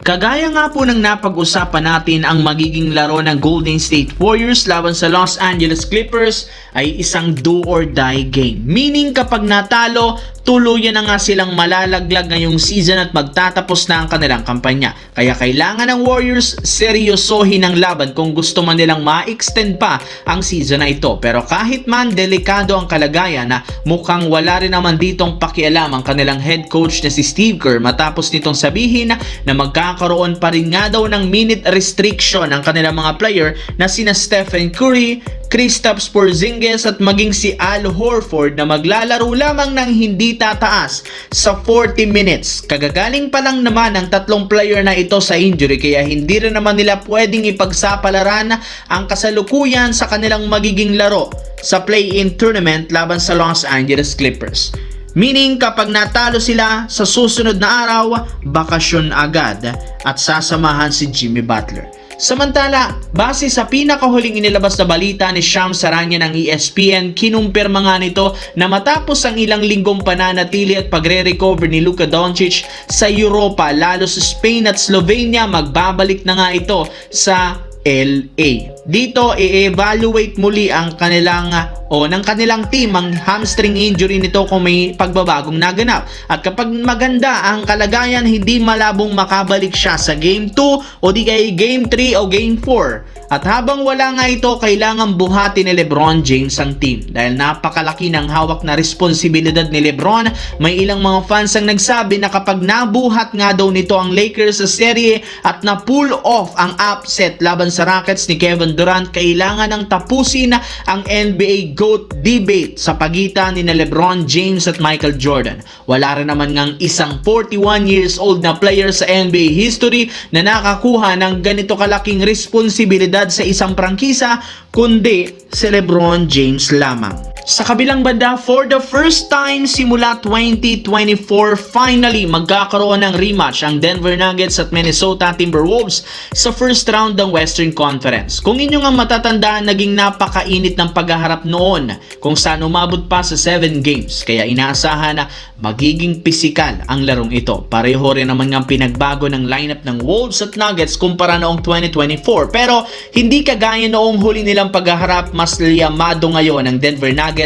Kagaya nga po ng napag-usapan natin, ang magiging laro ng Golden State Warriors laban sa Los Angeles Clippers ay isang do or die game. Meaning kapag natalo, tuluyan na nga silang malalaglag ngayong season at magtatapos na ang kanilang kampanya. Kaya kailangan ng Warriors seryosohin ang laban kung gusto man nilang ma-extend pa ang season na ito. Pero kahit man delikado ang kalagayan, na mukhang wala rin naman ditong pakialam ang kanilang head coach na si Steve Kerr matapos nitong sabihin na magkakaroon pa rin nga daw ng minute restriction ang kanilang mga player na sina Stephen Curry, Kristaps Porzingis at maging si Al Horford na maglalaro lamang ng hindi tataas sa 40 minutes. Kagagaling pa lang naman ang tatlong player na ito sa injury, kaya hindi rin naman nila pwedeng ipagsapalaran ang kasalukuyan sa kanilang magiging laro sa play-in tournament laban sa Los Angeles Clippers. Meaning kapag natalo sila sa susunod na araw, bakasyon agad at sasamahan si Jimmy Butler. Samantala, base sa pinakahuling inilabas na balita ni Shams Charania ng ESPN, kinumpirma nga nito na matapos ang ilang linggong pananatili at pagre-recover ni Luka Doncic sa Europa, lalo sa Spain at Slovenia, magbabalik na nga ito sa LA. Dito, i-evaluate muli ang kanilang ng kanilang team ang hamstring injury nito kung may pagbabagong naganap. At kapag maganda ang kalagayan, hindi malabong makabalik siya sa Game 2 o di kay Game 3 o Game 4. At habang wala nga ito, kailangan buhati ni LeBron James ang team. Dahil napakalaki ng hawak na responsibilidad ni LeBron, may ilang mga fans ang nagsabi na kapag nabuhat nga daw nito ang Lakers sa serye at na-pull off ang upset laban sa Rockets ni Kevin Durant, kailangan ng tapusin ang NBA GOAT debate sa pagitan ni LeBron James at Michael Jordan. Wala rin naman ngang isang 41 years old na player sa NBA history na nakakuha ng ganito kalaking responsibilidad sa isang prangkisa, kundi si LeBron James lamang. Sa kabilang banda, for the first time simula 2024, finally magkakaroon ng rematch ang Denver Nuggets at Minnesota Timberwolves sa first round ng Western Conference. Kung inyo nga matatandaan, naging napakainit ng paghaharap noon kung saan umabot pa sa 7 games. Kaya inaasahan na magiging pisikal ang larong ito. Pareho rin naman nga pinagbago ng lineup ng Wolves at Nuggets kumpara noong 2024. Pero hindi kagaya noong huli nilang paghaharap, mas liyamado ngayon ang Denver Nuggets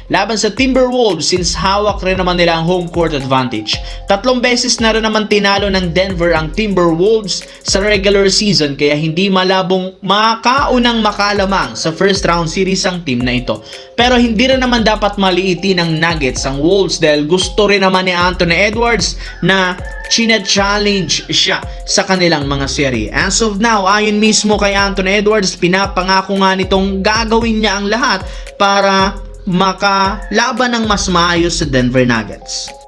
laban sa Timberwolves since hawak rin naman nila ang home court advantage. 3 beses na rin naman tinalo ng Denver ang Timberwolves sa regular season, kaya hindi malabong makaunang makalamang sa first round series ang team na ito. Pero hindi rin naman dapat maliitin ng Nuggets ang Wolves dahil gusto rin naman ni Anthony Edwards na china-challenge siya sa kanilang mga serye. As of now, ayon mismo kay Anthony Edwards, pinapangako nga nitong gagawin niya ang lahat para makalaban ng mas maayos sa Denver Nuggets.